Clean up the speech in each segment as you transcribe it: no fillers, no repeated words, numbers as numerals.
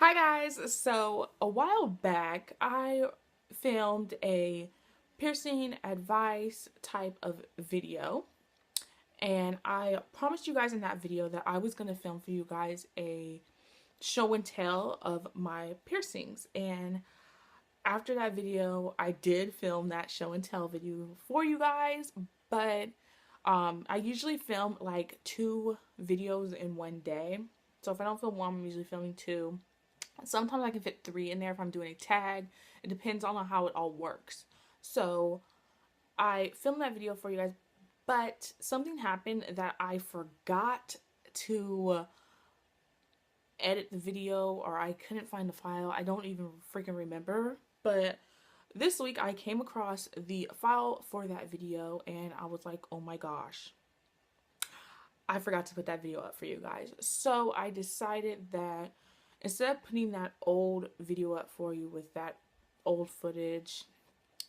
Hi guys, so a while back I filmed a piercing advice type of video, and I promised you guys in that video that I was going to film for you guys a show and tell of my piercings. And after that video I did film that show and tell video for you guys, but I usually film like 2 videos in one day. So if I don't film one, I'm usually filming 2. Sometimes I can fit 3 in there if I'm doing a tag. It depends on how it all works. So I filmed that video for you guys, but something happened that I forgot to edit the video, or I couldn't find the file. I don't even freaking remember. But this week I came across the file for that video and I was like, oh my gosh, I forgot to put that video up for you guys. So I decided that instead of putting that old video up for you with that old footage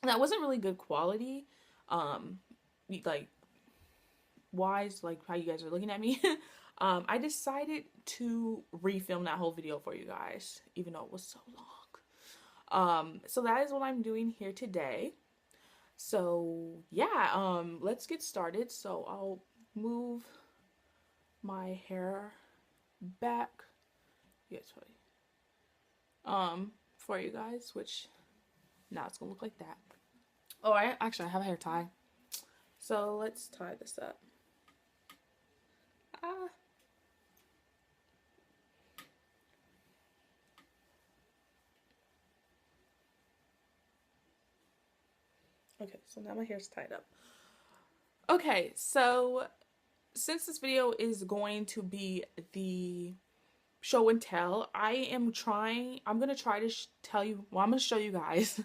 that wasn't really good quality, um, like wise, like how you guys are looking at me, I decided to refilm that whole video for you guys, even though it was so long. So that is what I'm doing here today. So yeah, let's get started. So I'll move my hair back. Yes, for you guys, which now it's gonna look like that. Oh, I have a hair tie. So let's tie this up. Ah. Okay, so now my hair's tied up. Okay, so since this video is going to be the show and tell, I'm gonna try to tell you, well, I'm gonna show you guys.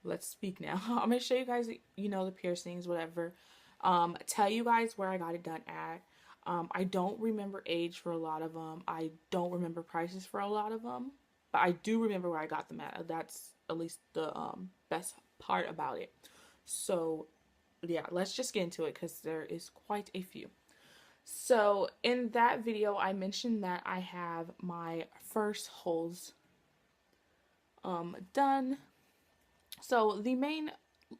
Let's speak now. I'm gonna show you guys, the piercings, whatever. Tell you guys where I got it done at. I don't remember age for a lot of them. I don't remember prices for a lot of them, but I do remember where I got them at. That's at least the best part about it. So yeah, let's just get into it because there is quite a few. So in that video, I mentioned that I have my first holes done. So the main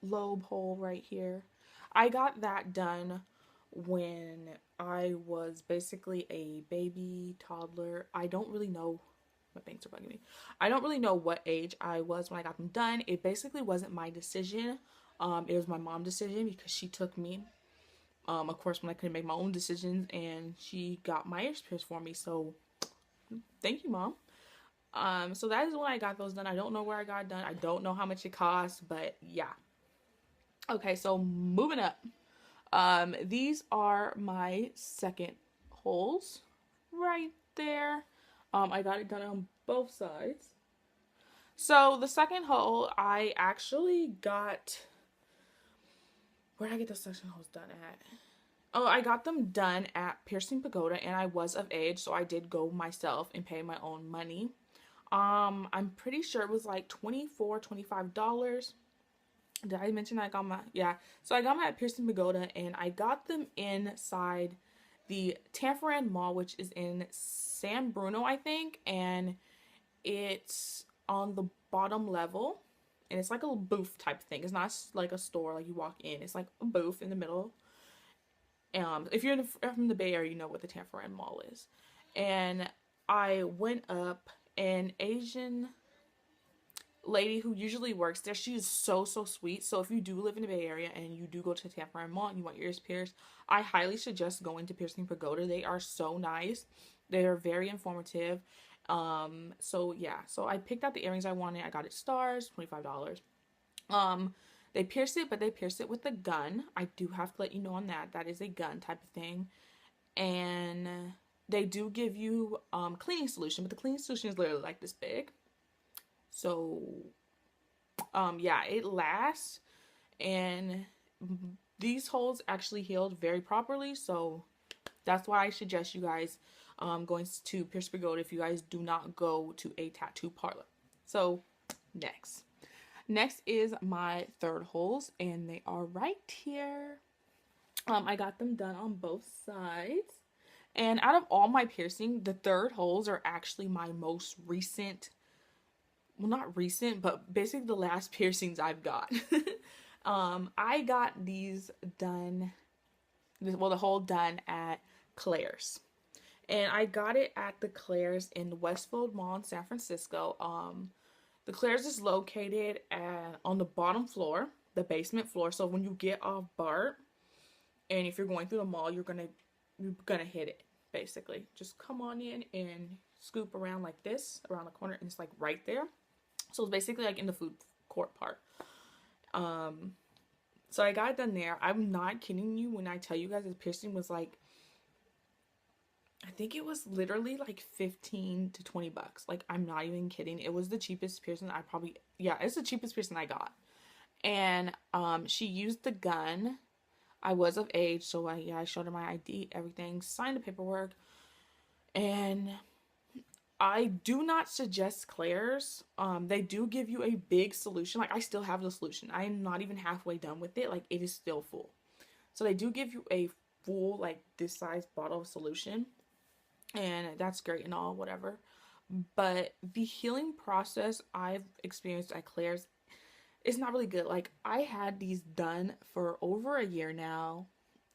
lobe hole right here, I got that done when I was basically a baby toddler. I don't really know. My bangs are bugging me. I don't really know what age I was when I got them done. It basically wasn't my decision. It was my mom's decision because she took me. Of course, when I couldn't make my own decisions, and she got my ears pierced for me. So, thank you, mom. So that is when I got those done. I don't know where I got it done. I don't know how much it cost, but yeah. Okay, so moving up. These are my second holes right there. I got it done on both sides. So the second hole, I actually got. Where did I get the second holes done at? Oh, I got them done at Piercing Pagoda, and I was of age, so I did go myself and pay my own money. I'm pretty sure it was like $24, $25. Did I mention I got my, yeah. So I got my at Piercing Pagoda, and I got them inside the Tanforan Mall, which is in San Bruno, I think, and it's on the bottom level, and it's like a booth type thing. It's not like a store, like you walk in. It's like a booth in the middle. If you're from the Bay Area, you know what the Tanforan Mall is. And I went up, an Asian lady who usually works there. She is so sweet. So if you do live in the Bay Area and you do go to the Tanforan Mall and you want your ears pierced, I highly suggest going to Piercing Pagoda. They are so nice. They are very informative. So yeah, so I picked out the earrings I wanted. I got it stars, $25. They pierce it, but they pierce it with a gun. I do have to let you know on that. That is a gun type of thing. And they do give you cleaning solution, but the cleaning solution is literally like this big. So yeah, it lasts, and these holes actually healed very properly. So that's why I suggest you guys going to Pierce Pagoda if you guys do not go to a tattoo parlor. So next is my third holes, and they are right here. I got them done on both sides, And out of all my piercing, the third holes are actually my most recent, well, not recent, but basically the last piercings I've got. I got these done, well, the hole done at Claire's. And I got it at the Claire's in Westfield Mall in San Francisco. The Claire's is located on the bottom floor, the basement floor. So when you get off BART, and if you're going through the mall, you're gonna hit it basically. Just come on in and scoop around like this around the corner, and it's like right there. So it's basically like in the food court part. So I got it done there. I'm not kidding you when I tell you guys this piercing was like, I think it was literally like 15 to 20 bucks. Like, I'm not even kidding. It was the cheapest piercing it's the cheapest piercing I got. And she used the gun. I was of age, so I showed her my ID, everything, signed the paperwork. And I do not suggest Claire's. They do give you a big solution. Like, I still have the solution. I am not even halfway done with it. Like, it is still full. So they do give you a full, like, this size bottle of solution. And that's great and all, whatever. But the healing process I've experienced at Claire's is not really good. Like, I had these done for over a year now,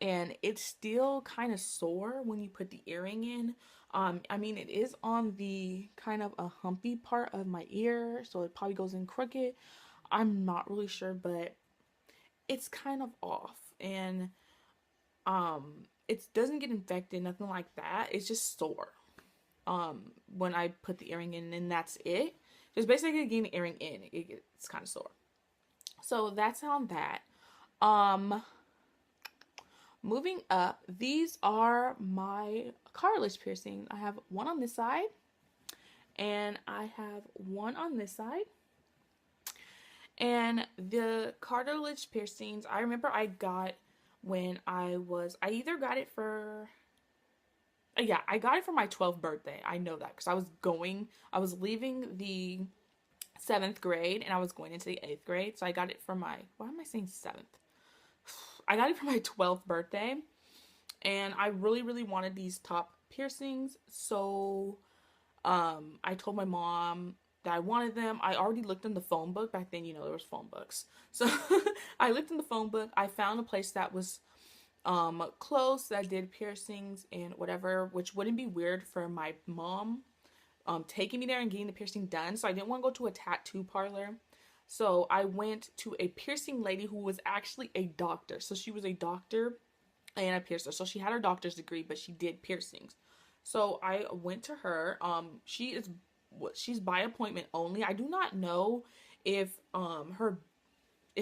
and it's still kind of sore when you put the earring in. I mean, it is on the kind of a humpy part of my ear, so it probably goes in crooked. I'm not really sure, but it's kind of off. And it doesn't get infected, nothing like that. It's just sore. When I put the earring in, and that's it. Just basically getting the earring in, it's kind of sore. So that's on that. Moving up, these are my cartilage piercing. I have one on this side, and I have one on this side. And the cartilage piercings, I remember I got when I either got it for, I got it for my 12th birthday. I know that because I was leaving the 7th grade and I was going into the 8th grade. So I got it for why am I saying 7th? I got it for my 12th birthday, and I really, really wanted these top piercings. So I told my mom that I wanted them. I already looked in the phone book. Back then, there was phone books. So I looked in the phone book. I found a place that was close that did piercings and whatever, which wouldn't be weird for my mom taking me there and getting the piercing done. So I didn't want to go to a tattoo parlor. So I went to a piercing lady who was actually a doctor. So she was a doctor and a piercer. So she had her doctor's degree, but she did piercings. So I went to her. She's by appointment only. I do not know if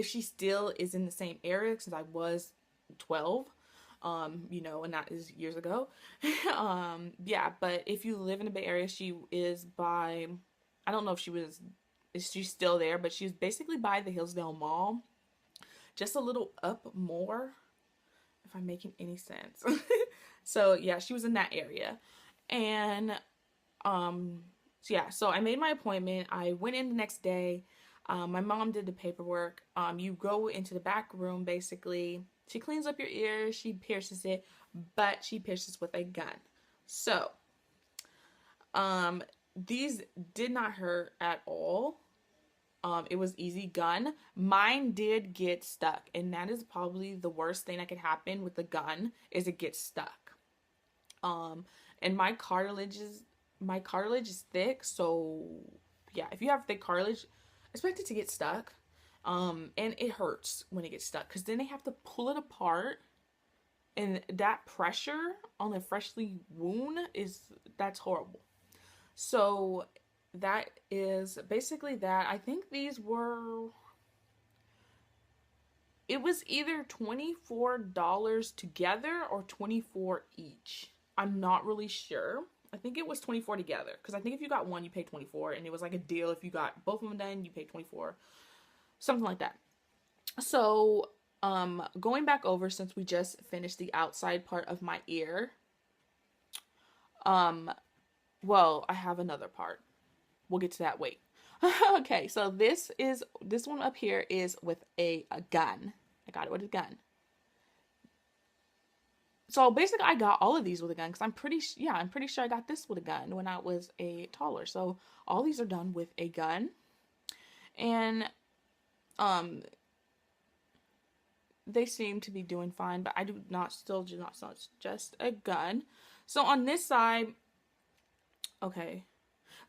she still is in the same area, since I was 12. And that is years ago. But if you live in the Bay Area, she is by, I don't know if she's still there, but she's basically by the Hillsdale Mall, just a little up more, if I'm making any sense. So yeah, she was in that area. And so I made my appointment. I went in the next day. My mom did the paperwork. You go into the back room, basically. She cleans up your ears. She pierces it, but she pierces with a gun. So, these did not hurt at all. It was easy gun. Mine did get stuck, and that is probably the worst thing that could happen with the gun, is it gets stuck. And my cartilage is thick, so yeah, if you have thick cartilage, expect it to get stuck. And it hurts when it gets stuck, because then they have to pull it apart, and that pressure on a freshly wound that's horrible. So that is basically that. I think it was either $24 together or $24 each. I'm not really sure. I think it was $24 together, because I think if you got one, you pay $24, and it was like a deal. If you got both of them done, you pay $24, something like that. So, going back over, since we just finished the outside part of my ear, well, I have another part. We'll get to that. Wait. Okay, so this one up here is with a gun. I got it with a gun. So basically, I got all of these with a gun because I'm pretty sure I got this with a gun when I was a toddler. So all these are done with a gun, and um, they seem to be doing fine. But I do not just a gun. So on this side, okay,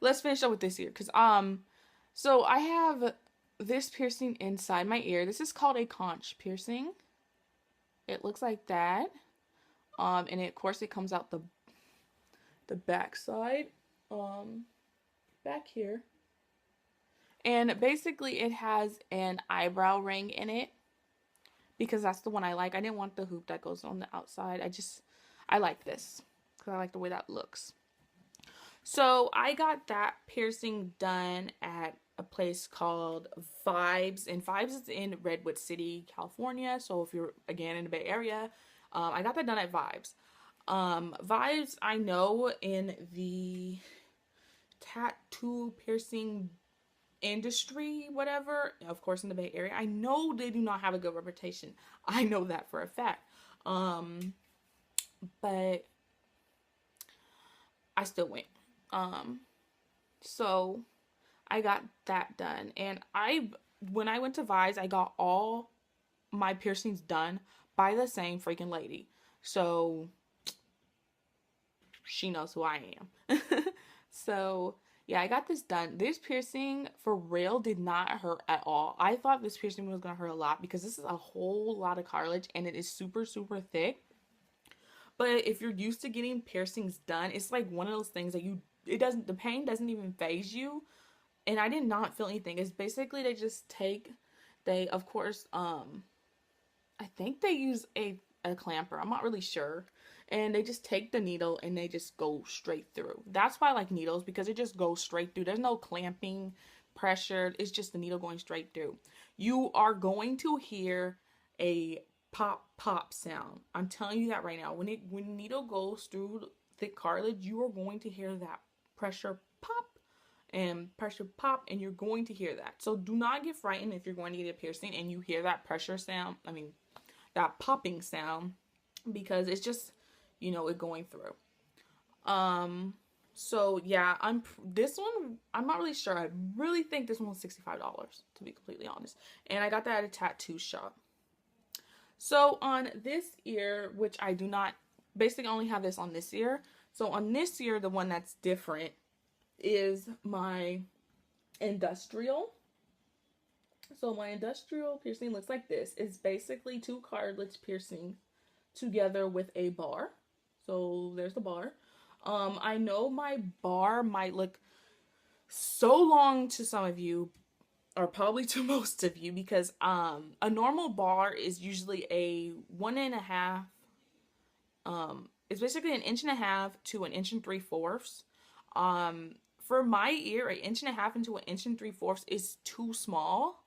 let's finish up with this ear because so I have this piercing inside my ear. This is called a conch piercing. It looks like that. And of course it comes out the back side, back here. And basically it has an eyebrow ring in it because that's the one I like. I didn't want the hoop that goes on the outside. I like this because I like the way that looks. So I got that piercing done at a place called Vibes, and Vibes is in Redwood City, California. So if you're again in the Bay Area, I got that done at Vibes. Vibes, I know in the tattoo piercing industry, whatever, of course in the Bay Area, I know they do not have a good reputation. I know that for a fact. But I still went. So I got that done, and when I went to Vibes, I got all my piercings done by the same freaking lady. So she knows who I am. So yeah, I got this done. This piercing for real did not hurt at all. I thought this piercing was gonna hurt a lot because this is a whole lot of cartilage and it is super, super thick. But if you're used to getting piercings done, it's like one of those things that the pain doesn't even phase you. And I did not feel anything. It's basically they of course, I think they use a clamper. I'm not really sure. And they just take the needle and they just go straight through. That's why I like needles, because it just goes straight through. There's no clamping pressure. It's just the needle going straight through. You are going to hear a pop pop sound. I'm telling you that right now. When the needle goes through thick cartilage, you are going to hear that pressure pop and pressure pop, and you're going to hear that. So do not get frightened if you're going to get a piercing and you hear that pressure sound. I mean, that popping sound, because it's just, it going through. So yeah, this one, I'm not really sure. I really think this one was $65, to be completely honest. And I got that at a tattoo shop. So on this ear, which I do not, basically only have this on this ear. So on this ear, the one that's different is my industrial. So my industrial piercing looks like this. It's basically two cartilage piercings together with a bar. So there's the bar. I know my bar might look so long to some of you, or probably to most of you, because a normal bar is usually a 1.5. It's basically 1.5 inches to 1 3/4 inches. For my ear, 1.5 inches to 1 3/4 inches is too small.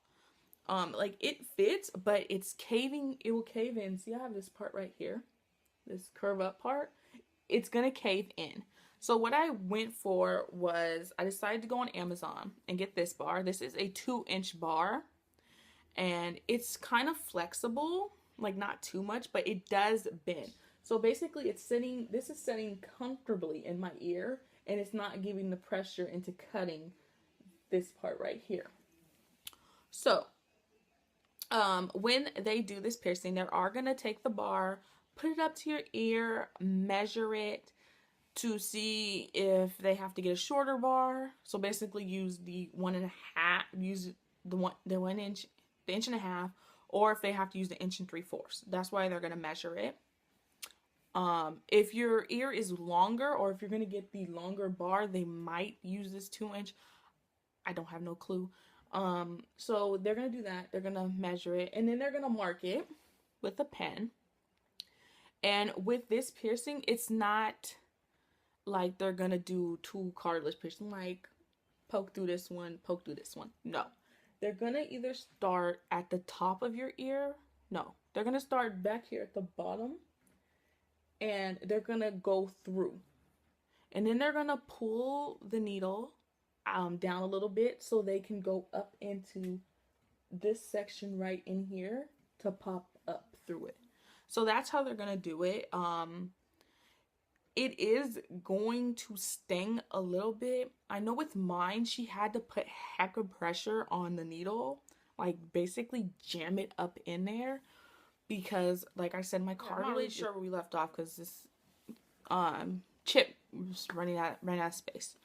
Like it fits, but it's caving. It will cave in. See, I have this part right here, this curve up part. It's gonna cave in. So what I went for was, I decided to go on Amazon and get this bar. This is a 2-inch bar, and it's kind of flexible, like not too much, but it does bend. So basically this is sitting comfortably in my ear, and it's not giving the pressure into cutting this part right here. So when they do this piercing, they are going to take the bar, put it up to your ear, measure it to see if they have to get a shorter bar. So basically use the 1.5, use the 1 inch, the 1.5 inches, or if they have to use the 1 3/4 inches. That's why they're going to measure it. If your ear is longer, or if you're going to get the longer bar, they might use this 2-inch. I don't have no clue. So they're going to do that. They're going to measure it, and then they're going to mark it with a pen. And with this piercing, it's not like they're going to do 2 cartilage piercing, like poke through this one, poke through this one. No. They're going to either start at the top of your ear. No. They're going to start back here at the bottom, and they're going to go through. And then they're going to pull the needle down a little bit so they can go up into this section right in here to pop up through it. So that's how they're gonna do it. It is going to sting a little bit. I know with mine, she had to put heck of pressure on the needle, like basically jam it up in there because, like I said, my cartilage. I'm not really sure where we left off because this chip was running out of space.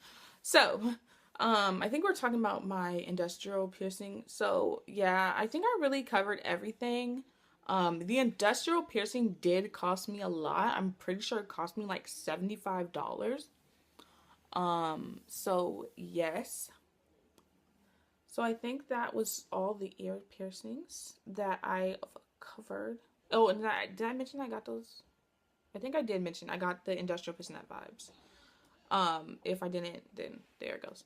So, I think we're talking about my industrial piercing. So yeah, I think I really covered everything. The industrial piercing did cost me a lot. I'm pretty sure it cost me like $75. So yes. So I think that was all the ear piercings that I covered. Oh, and did I mention I got those? I think I did mention I got the industrial piercing at Vibes. If I didn't, then there it goes.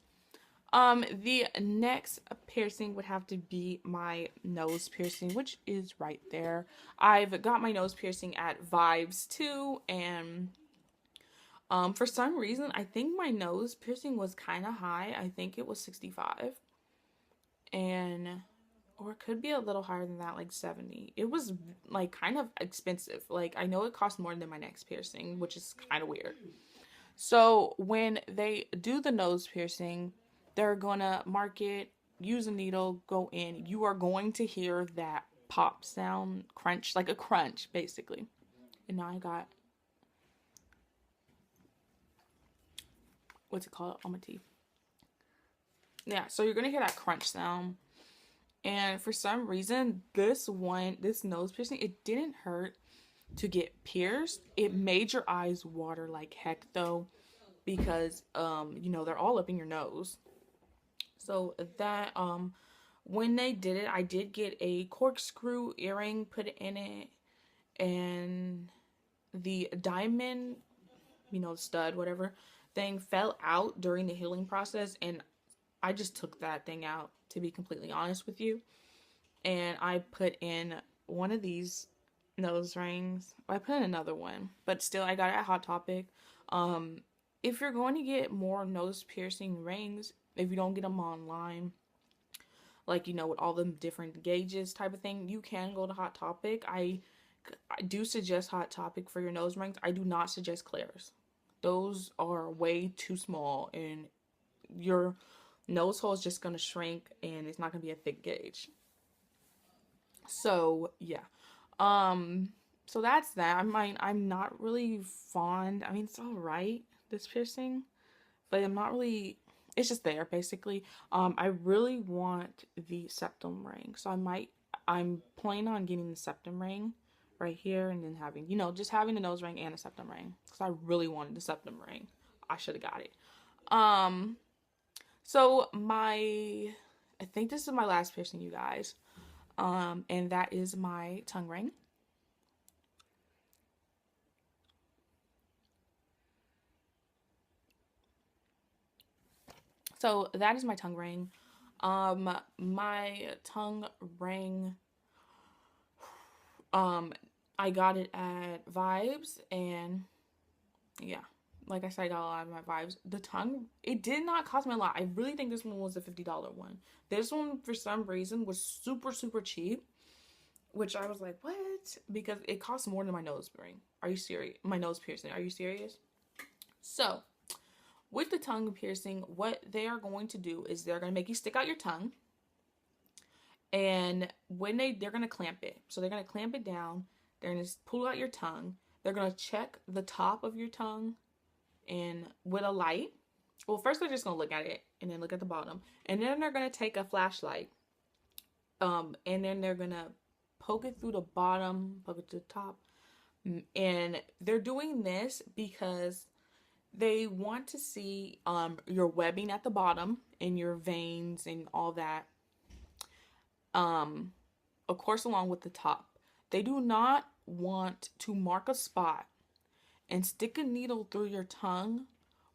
The next piercing would have to be my nose piercing, which is right there. I've got my nose piercing at Vibes too, and for some reason, I think my nose piercing was kind of high. I think it was 65, and or it could be a little higher than that, like 70. It was like kind of expensive. Like I know it cost more than my next piercing, which is kind of weird. So when they do the nose piercing, they're gonna mark it, use a needle, go in. You are going to hear that pop sound, crunch, like a crunch, basically. And now I got, what's it called, on my teeth. Yeah, so you're gonna hear that crunch sound. And for some reason, this nose piercing, it didn't hurt to get pierced. It made your eyes water like heck though, because they're all up in your nose. So that when they did it, I did get a corkscrew earring put in it, and the diamond, stud, whatever thing fell out during the healing process, and I just took that thing out, to be completely honest with you. And I put in one of these nose rings. I put in another one, but still I got it at Hot Topic. If you're going to get more nose piercing rings, if you don't get them online, like with all the different gauges type of thing, you can go to Hot Topic. I do suggest Hot Topic for your nose rings. I do not suggest Claire's. Those are way too small, and your nose hole is just gonna shrink, and it's not gonna be a thick gauge. So yeah, so that's that. I'm not really fond. I mean, it's all right, this piercing, but I'm not really. It's just there basically. I really want the septum ring, so I'm planning on getting the septum ring right here, and then having just having the nose ring and a septum ring, because I really wanted the septum ring. I should have got it. So I think this is my last piercing, you guys. And that is my tongue ring. So that is my tongue ring. My tongue ring, I got it at Vibes, and yeah, like I said, I got a lot of my Vibes. The tongue, it did not cost me a lot. I really think this one was a $50 one. This one, for some reason, was super, super cheap, which I was like, what? Because it costs more than my nose ring. Are you serious? My nose piercing. Are you serious? So, with the tongue piercing, what they are going to do is they're going to make you stick out your tongue. And when they're going to clamp it. So they're going to clamp it down. They're going to pull out your tongue. They're going to check the top of your tongue and with a light. Well, first they're just going to look at it and then look at the bottom. And then they're going to take a flashlight. And then they're going to poke it through the bottom, poke it to the top. And they're doing this because they want to see your webbing at the bottom and your veins and all that. Of course, along with the top. They do not want to mark a spot and stick a needle through your tongue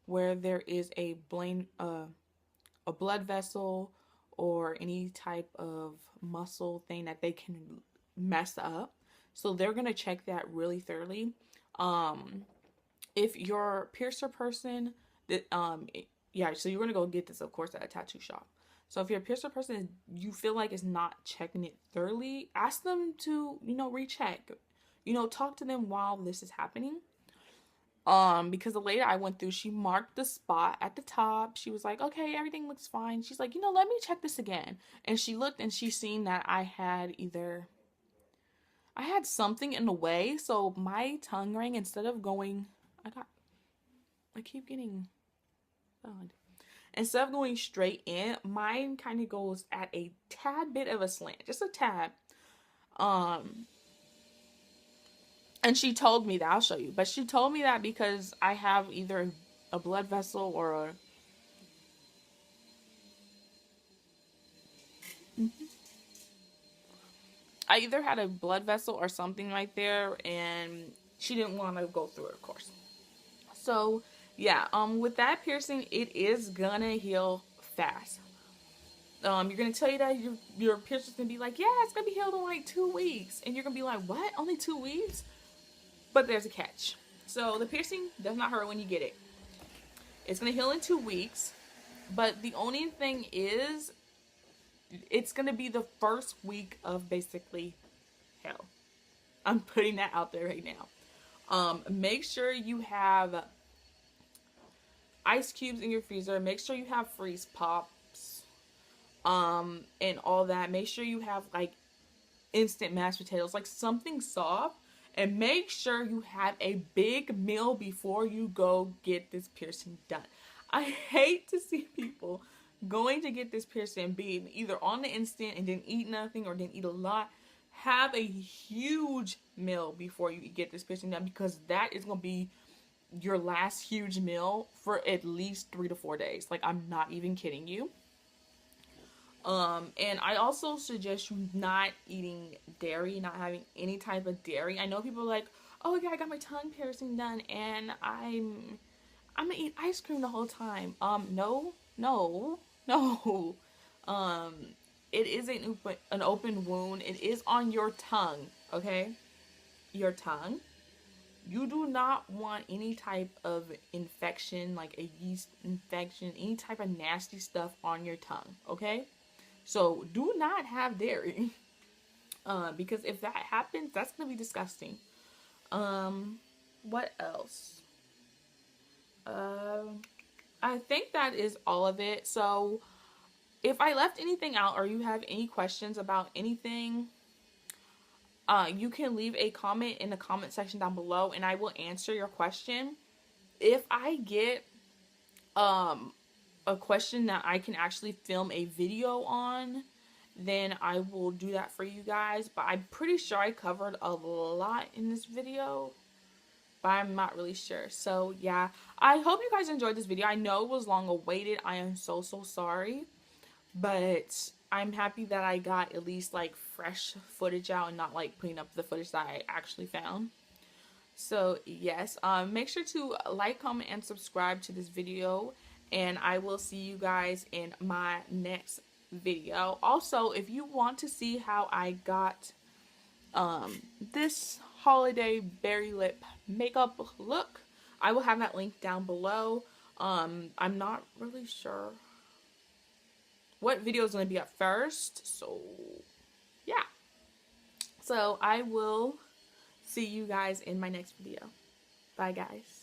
where there is a blood vessel or any type of muscle thing that they can mess up. So they're going to check that really thoroughly. If you're a piercer person, so you're going to go get this, of course, at a tattoo shop. So if you're a piercer person, you feel like it's not checking it thoroughly, ask them to, recheck. You know, talk to them while this is happening. Because the lady I went through, she marked the spot at the top. She was like, okay, everything looks fine. She's like, you know, let me check this again. And she looked and she seen that I had something in the way. So my tongue ring, instead of going, I keep getting, instead of going straight in, mine kind of goes at a tad bit of a slant, just a tad. Um, and she told me that, I'll show you, but she told me that because I have either a blood vessel or a, I either had a blood vessel or something right there, and she didn't want to go through it, of course. So yeah, with that piercing, it is gonna heal fast. You're gonna tell you that your piercer's gonna be like, yeah, it's gonna be healed in like 2 weeks, and you're gonna be like, what? Only 2 weeks? But there's a catch. So the piercing does not hurt when you get it. It's gonna heal in 2 weeks, but the only thing is, it's gonna be the first week of basically hell. I'm putting that out there right now. Make sure you have ice cubes in your freezer. Make sure you have freeze pops, and all that. Make sure you have like instant mashed potatoes, like something soft. And make sure you have a big meal before you go get this piercing done. I hate to see people going to get this piercing being either on the instant and didn't eat nothing or didn't eat a lot. Have a huge meal before you get this piercing done, because that is going to be your last huge meal for at least 3 to 4 days. Like, I'm not even kidding you. And I also suggest you not eating dairy, not having any type of dairy. I know people are like, oh yeah, I got my tongue piercing done and I'm gonna eat ice cream the whole time. No, no, no. Um, it is an open wound. It is on your tongue, okay? Your tongue. You do not want any type of infection, like a yeast infection, any type of nasty stuff on your tongue, okay? So do not have dairy. Because if that happens, that's gonna be disgusting. What else? Um, I think that is all of it. So if I left anything out or you have any questions about anything, you can leave a comment in the comment section down below and I will answer your question. If I get a question that I can actually film a video on, then I will do that for you guys. But I'm pretty sure I covered a lot in this video, but I'm not really sure. So yeah, I hope you guys enjoyed this video. I know it was long awaited. I am so sorry, but I'm happy that I got at least like fresh footage out and not like putting up the footage that I actually found. So yes, make sure to like, comment, and subscribe to this video, and I will see you guys in my next video. Also, if you want to see how I got this holiday berry lip makeup look, I will have that link down below. I'm not really sure what video is going to be up first, so yeah. So I will see you guys in my next video. Bye guys.